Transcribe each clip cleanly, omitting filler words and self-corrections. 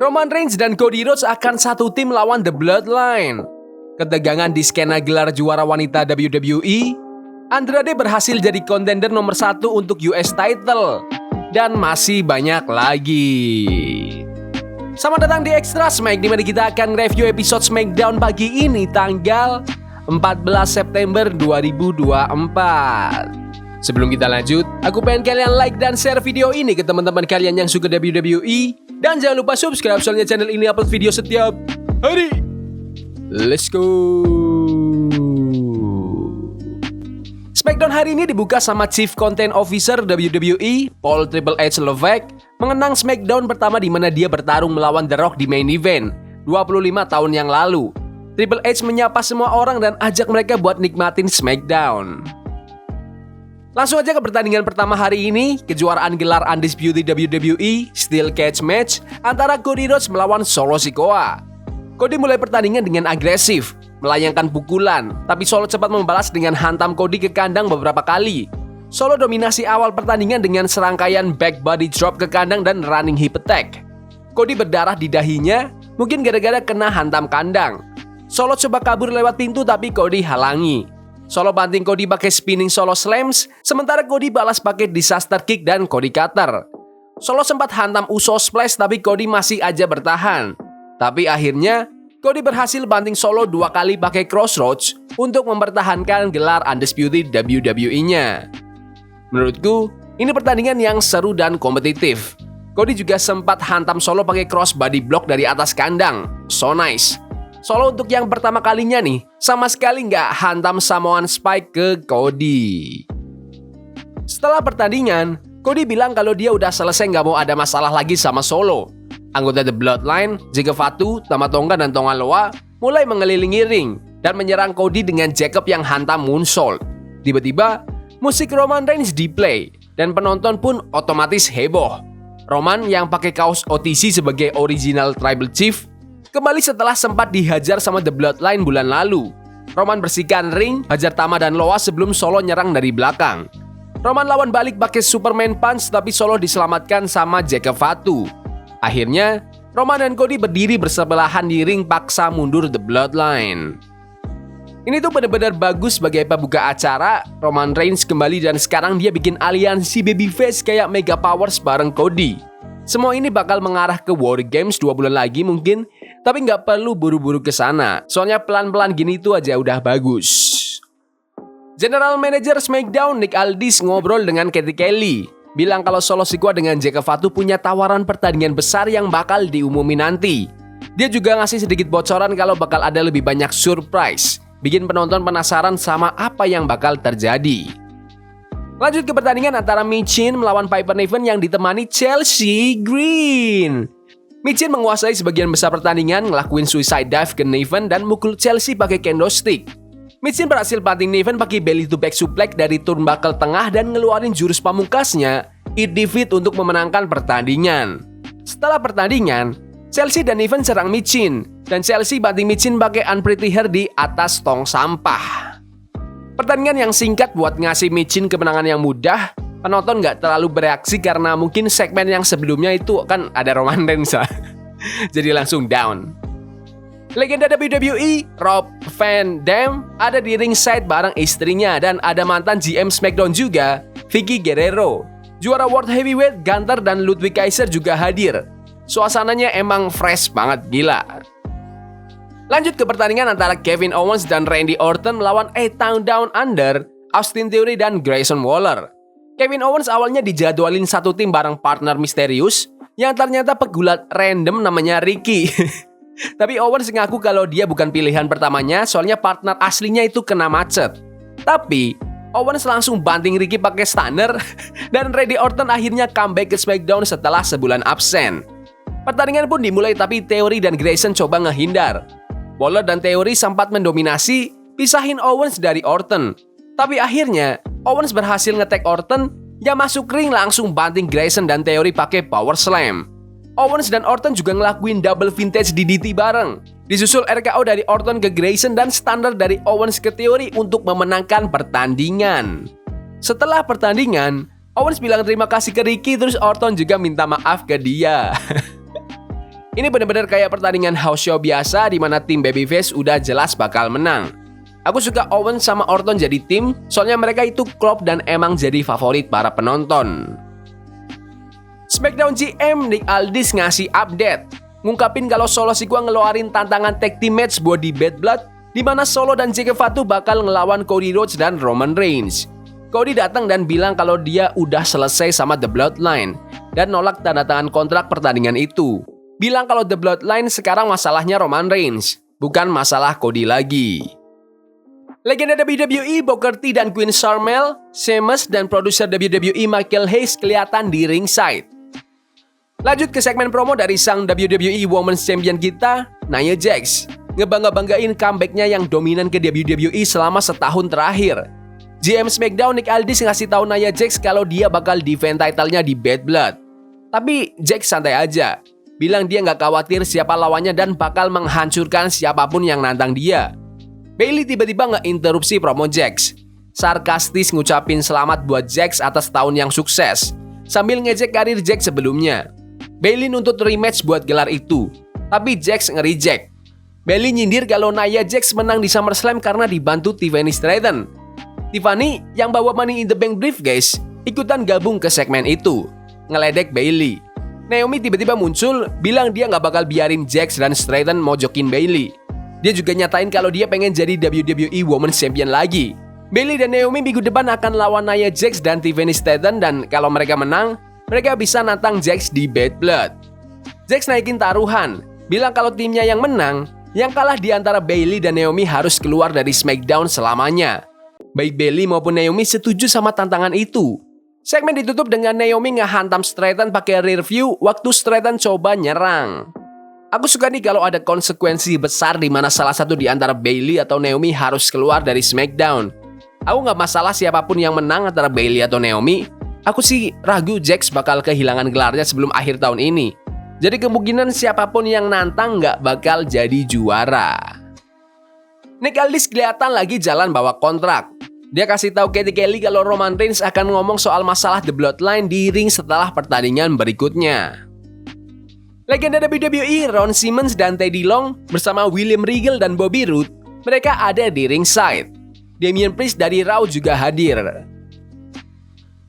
Roman Reigns dan Cody Rhodes akan satu tim lawan The Bloodline. Ketegangan di skena gelar juara wanita WWE. Andrade berhasil jadi kontender nomor 1 untuk US title. Dan masih banyak lagi. Selamat datang di Extra Smack, di mana kita akan review episode SmackDown pagi ini tanggal 14 September 2024. Sebelum kita lanjut, aku pengen kalian like dan share video ini ke teman-teman kalian yang suka WWE. Dan jangan lupa subscribe, soalnya channel ini upload video setiap hari. Let's go. SmackDown hari ini dibuka sama Chief Content Officer WWE, Paul Triple H Levesque, mengenang SmackDown pertama di mana dia bertarung melawan The Rock di main event 25 tahun yang lalu. Triple H menyapa semua orang dan ajak mereka buat nikmatin SmackDown. Langsung aja ke pertandingan pertama hari ini, kejuaraan gelar Undisputed WWE Steel Cage Match antara Cody Rhodes melawan Solo Sikoa. Cody mulai pertandingan dengan agresif, melayangkan pukulan, tapi Solo cepat membalas dengan hantam Cody ke kandang beberapa kali. Solo dominasi awal pertandingan dengan serangkaian back body drop ke kandang dan running hip attack. Cody berdarah di dahinya, mungkin gara-gara kena hantam kandang. Solo coba kabur lewat pintu tapi Cody halangi. Solo banting Cody pakai spinning solo slams, sementara Cody balas pakai disaster kick dan Cody cutter. Solo sempat hantam Uso splash tapi Cody masih aja bertahan. Tapi akhirnya Cody berhasil banting Solo 2 kali pakai crossroads untuk mempertahankan gelar Undisputed WWE-nya. Menurutku, ini pertandingan yang seru dan kompetitif. Cody juga sempat hantam Solo pakai cross body block dari atas kandang. So nice. Solo untuk yang pertama kalinya nih, sama sekali nggak hantam Samoan Spike ke Cody. Setelah pertandingan, Cody bilang kalau dia udah selesai nggak mau ada masalah lagi sama Solo. Anggota The Bloodline, Jacob Fatu, Tama Tonga, dan Tonga Loa mulai mengelilingi ring dan menyerang Cody dengan Jacob yang hantam moonsault. Tiba-tiba, musik Roman Reigns di-play dan penonton pun otomatis heboh. Roman yang pakai kaos OTC sebagai original Tribal Chief kembali setelah sempat dihajar sama The Bloodline bulan lalu. Roman bersihkan ring, hajar Tama dan Loa sebelum Solo nyerang dari belakang. Roman lawan balik pakai Superman Punch tapi Solo diselamatkan sama Jacob Fatu. Akhirnya, Roman dan Cody berdiri bersebelahan di ring paksa mundur The Bloodline. Ini tuh benar-benar bagus sebagai pembuka acara. Roman Reigns kembali dan sekarang dia bikin aliansi babyface kayak Mega Powers bareng Cody. Semua ini bakal mengarah ke War Games 2 bulan lagi mungkin, tapi nggak perlu buru-buru ke sana. Soalnya pelan-pelan gini tuh aja udah bagus. General Manager SmackDown Nick Aldis ngobrol dengan Cathy Kelley, bilang kalau Solo Sikoa dengan Jacob Fatu punya tawaran pertandingan besar yang bakal diumumin nanti. Dia juga ngasih sedikit bocoran kalau bakal ada lebih banyak surprise, bikin penonton penasaran sama apa yang bakal terjadi. Lanjut ke pertandingan antara Michin melawan Piper Niven yang ditemani Chelsea Green. Michin menguasai sebagian besar pertandingan, ngelakuin suicide dive ke Niven dan mukul Chelsea pakai kendo stick. Michin berhasil banting Niven pakai belly to back suplex dari turnbuckle tengah dan ngeluarin jurus pamungkasnya, Eat Defeat, untuk memenangkan pertandingan. Setelah pertandingan, Chelsea dan Niven serang Michin, dan Chelsea banting Michin pakai Unpretty Hair di atas tong sampah. Pertandingan yang singkat buat ngasih Michin kemenangan yang mudah. Penonton nggak terlalu bereaksi karena mungkin segmen yang sebelumnya itu kan ada Roman Reigns lah. Jadi langsung down. Legenda WWE Rob Van Dam ada di ringside bareng istrinya dan ada mantan GM SmackDown juga, Vicky Guerrero. Juara World Heavyweight Gunther dan Ludwig Kaiser juga hadir. Suasananya emang fresh banget, gila. Lanjut ke pertandingan antara Kevin Owens dan Randy Orton melawan A-Town Down Under, Austin Theory dan Grayson Waller. Kevin Owens awalnya dijadwalin satu tim bareng partner misterius yang ternyata pegulat random namanya Ricky. Tapi Owens ngaku kalau dia bukan pilihan pertamanya soalnya partner aslinya itu kena macet. Tapi Owens langsung banting Ricky pakai stunner dan Randy Orton akhirnya comeback ke SmackDown setelah sebulan absen. Pertandingan pun dimulai tapi Theory dan Grayson coba ngehindar. Waller dan Theory sempat mendominasi, pisahin Owens dari Orton. Tapi akhirnya, Owens berhasil nge-tag Orton, yang masuk ring langsung banting Grayson dan Theory pakai power slam. Owens dan Orton juga ngelakuin double vintage DDT bareng. Disusul RKO dari Orton ke Grayson dan standar dari Owens ke Theory untuk memenangkan pertandingan. Setelah pertandingan, Owens bilang terima kasih ke Ricky, terus Orton juga minta maaf ke dia. Ini benar-benar kayak pertandingan house show biasa di mana tim babyface udah jelas bakal menang. Aku suka Owens sama Orton jadi tim, soalnya mereka itu klop dan emang jadi favorit para penonton. SmackDown GM Nick Aldis ngasih update, ngungkapin kalau Solo Sikoa ngeluarin tantangan tag team match buat di Bad Blood, di mana Solo dan Jake Fatu bakal ngelawan Cody Rhodes dan Roman Reigns. Cody datang dan bilang kalau dia udah selesai sama The Bloodline dan nolak tanda tangan kontrak pertandingan itu. Bilang kalau The Bloodline sekarang masalahnya Roman Reigns, bukan masalah Cody lagi. Legenda WWE Booker T dan Queen Sharmell, Sheamus dan produser WWE Michael Hayes kelihatan di ringside. Lanjut ke segmen promo dari sang WWE Women's Champion kita, Nia Jax, ngebangga-banggain comeback-nya yang dominan ke WWE selama setahun terakhir. GM SmackDown Nick Aldis ngasih tahu Nia Jax kalau dia bakal defend title-nya di Bad Blood. Tapi Jax santai aja, bilang dia nggak khawatir siapa lawannya dan bakal menghancurkan siapapun yang nantang dia. Bayley tiba-tiba nge-interupsi promo Jax, sarkastis ngucapin selamat buat Jax atas tahun yang sukses, sambil ngejek karir Jax sebelumnya. Bayley nuntut rematch buat gelar itu, tapi Jax nge-reject. Bayley nyindir kalau Nia Jax menang di SummerSlam karena dibantu Tiffany Stratton. Tiffany yang bawa Money in the Bank briefcase ikutan gabung ke segmen itu, ngeledek Bayley. Naomi tiba-tiba muncul, bilang dia nggak bakal biarin Jax dan Stratton mojokin Bayley. Dia juga nyatain kalau dia pengen jadi WWE Women's Champion lagi. Bayley dan Naomi minggu depan akan lawan Nia Jax dan Tiffany Stratton dan kalau mereka menang, mereka bisa nantang Jax di Bad Blood. Jax naikin taruhan, bilang kalau timnya yang menang, yang kalah di antara Bayley dan Naomi harus keluar dari SmackDown selamanya. Baik Bayley maupun Naomi setuju sama tantangan itu. Segmen ditutup dengan Naomi ngehantam Stratton pakai rear view waktu Stratton coba nyerang. Aku suka nih kalau ada konsekuensi besar di mana salah satu di antara Bayley atau Naomi harus keluar dari SmackDown. Aku nggak masalah siapapun yang menang antara Bayley atau Naomi. Aku sih ragu Jax bakal kehilangan gelarnya sebelum akhir tahun ini. Jadi kemungkinan siapapun yang nantang nggak bakal jadi juara. Nick Aldis kelihatan lagi jalan bawa kontrak. Dia kasih tahu Katie Kelly kalau Roman Reigns akan ngomong soal masalah The Bloodline di ring setelah pertandingan berikutnya. Legenda WWE Ron Simmons dan Teddy Long bersama William Regal dan Bobby Roode, mereka ada di ringside. Damian Priest dari Raw juga hadir.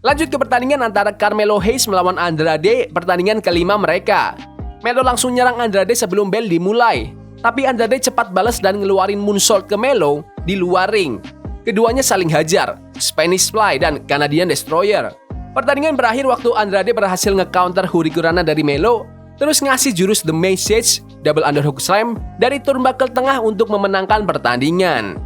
Lanjut ke pertandingan antara Carmelo Hayes melawan Andrade, pertandingan kelima mereka. Melo langsung nyerang Andrade sebelum bel dimulai, tapi Andrade cepat balas dan ngeluarin moonsault ke Melo di luar ring. Keduanya saling hajar, Spanish Fly dan Canadian Destroyer. Pertandingan berakhir waktu Andrade berhasil nge-counter Hurricanrana dari Melo, terus ngasih jurus The Message, Double Underhook Slam dari turnbuckle tengah untuk memenangkan pertandingan.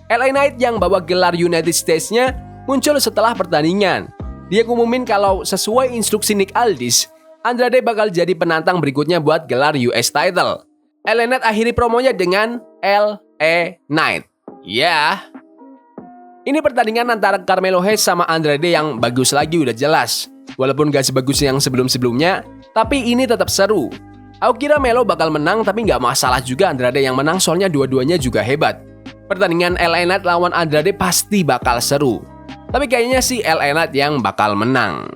LA Knight yang bawa gelar United States-nya muncul setelah pertandingan. Dia ngumumin kalau sesuai instruksi Nick Aldis, Andrade bakal jadi penantang berikutnya buat gelar US title. LA Knight akhiri promonya dengan LA Knight. Ya, ini pertandingan antara Carmelo Hayes sama Andrade yang bagus lagi udah jelas. Walaupun gak sebagus yang sebelum-sebelumnya, tapi ini tetap seru. Aku kira Melo bakal menang, tapi gak masalah juga Andrade yang menang soalnya dua-duanya juga hebat. Pertandingan LA Knight lawan Andrade pasti bakal seru. Tapi kayaknya sih LA Knight yang bakal menang.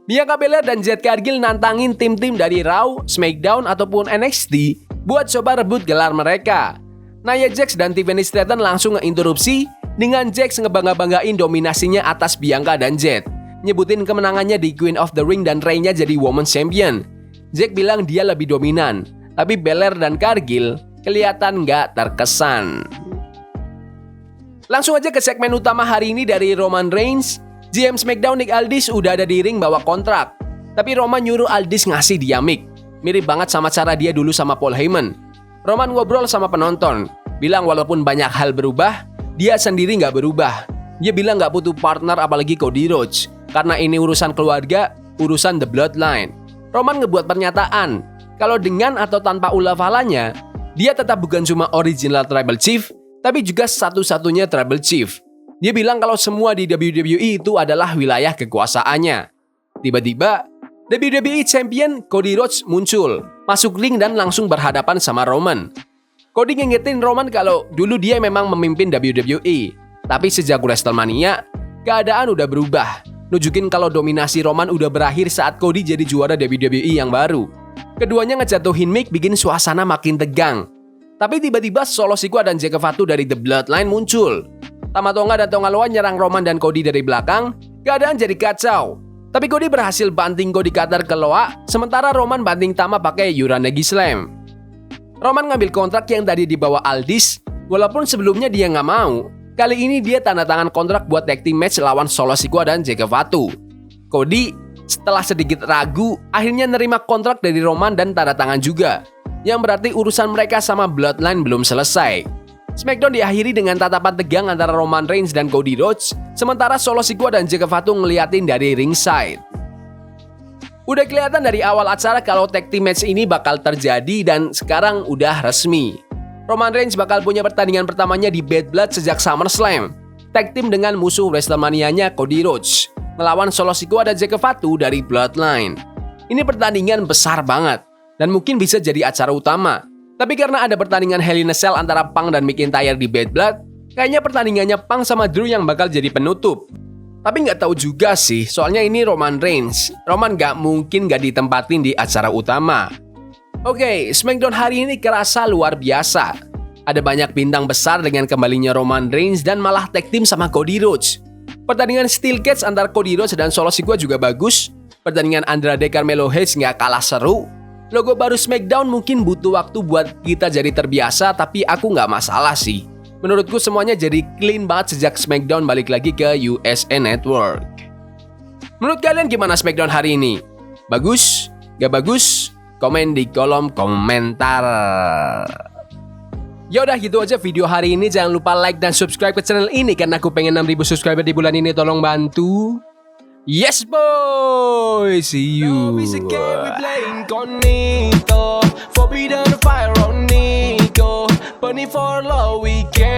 Bianca Belair dan Jade Cargill nantangin tim-tim dari Raw, SmackDown ataupun NXT buat coba rebut gelar mereka. Nia Jax dan Tiffany Stratton langsung ngeinterupsi dengan Jax ngebangga-banggain dominasinya atas Bianca dan Jade, nyebutin kemenangannya di Queen of the Ring dan reign-nya jadi Women's Champion. Jack bilang dia lebih dominan, tapi Belair dan Cargill kelihatan nggak terkesan. Langsung aja ke segmen utama hari ini dari Roman Reigns. GM SmackDown Nick Aldis udah ada di ring bawa kontrak, tapi Roman nyuruh Aldis ngasih dia mic. Mirip banget sama cara dia dulu sama Paul Heyman. Roman ngobrol sama penonton, bilang walaupun banyak hal berubah, dia sendiri nggak berubah. Dia bilang nggak butuh partner apalagi Cody Rhodes, karena ini urusan keluarga, urusan The Bloodline. Roman ngebuat pernyataan, kalau dengan atau tanpa ulah falanya, dia tetap bukan cuma original Tribal Chief, tapi juga satu-satunya Tribal Chief. Dia bilang kalau semua di WWE itu adalah wilayah kekuasaannya. Tiba-tiba, WWE Champion Cody Rhodes muncul, masuk ring dan langsung berhadapan sama Roman. Cody ngingetin Roman kalau dulu dia memang memimpin WWE, tapi sejak WrestleMania, keadaan udah berubah. nunjukin kalau dominasi Roman udah berakhir saat Cody jadi juara WWE yang baru. Keduanya ngejatuhin mic bikin suasana makin tegang. Tapi tiba-tiba Solo Sikoa dan Jake Fatu dari The Bloodline muncul. Tama Tonga dan Tonga Loa nyerang Roman dan Cody dari belakang, keadaan jadi kacau. Tapi Cody berhasil banting Cody Cutter ke Loa, sementara Roman banting Tama pakai Uranage Slam. Roman ngambil kontrak yang tadi dibawa Aldis, walaupun sebelumnya dia nggak mau. Kali ini dia tanda tangan kontrak buat tag team match lawan Solo Sikoa dan Jake Fatu. Cody setelah sedikit ragu, akhirnya nerima kontrak dari Roman dan tanda tangan juga. Yang berarti urusan mereka sama Bloodline belum selesai. SmackDown diakhiri dengan tatapan tegang antara Roman Reigns dan Cody Rhodes, sementara Solo Sikoa dan Jake Fatu ngeliatin dari ringside. Udah kelihatan dari awal acara kalau tag team match ini bakal terjadi dan sekarang udah resmi. Roman Reigns bakal punya pertandingan pertamanya di Bad Blood sejak SummerSlam. Tag team dengan musuh WrestleMania-nya Cody Rhodes, melawan Solo Sikoa dan Jake Fatu dari Bloodline. Ini pertandingan besar banget dan mungkin bisa jadi acara utama. Tapi karena ada pertandingan Hell in a Cell antara Punk dan McIntyre di Bad Blood, kayaknya pertandingannya Punk sama Drew yang bakal jadi penutup. Tapi nggak tahu juga sih, soalnya ini Roman Reigns. Roman nggak mungkin nggak ditempatin di acara utama. Oke, SmackDown hari ini kerasa luar biasa. Ada banyak bintang besar dengan kembalinya Roman Reigns dan malah tag team sama Cody Rhodes. Pertandingan Steel Cage antara Cody Rhodes dan Solo Sikoa juga bagus. Pertandingan Andrade Carmelo Hayes nggak kalah seru. Logo baru SmackDown mungkin butuh waktu buat kita jadi terbiasa, tapi aku nggak masalah sih. Menurutku semuanya jadi clean banget sejak SmackDown balik lagi ke USA Network. Menurut kalian gimana SmackDown hari ini? Bagus? Gak bagus? Komen di kolom komentar. Ya udah gitu aja video hari ini. Jangan lupa like dan subscribe ke channel ini karena aku pengen 6.000 subscriber di bulan ini. Tolong bantu. Yes boy, see you. Love is a game we play incognito. Forbidden fire on Nico. Bunny for love we can.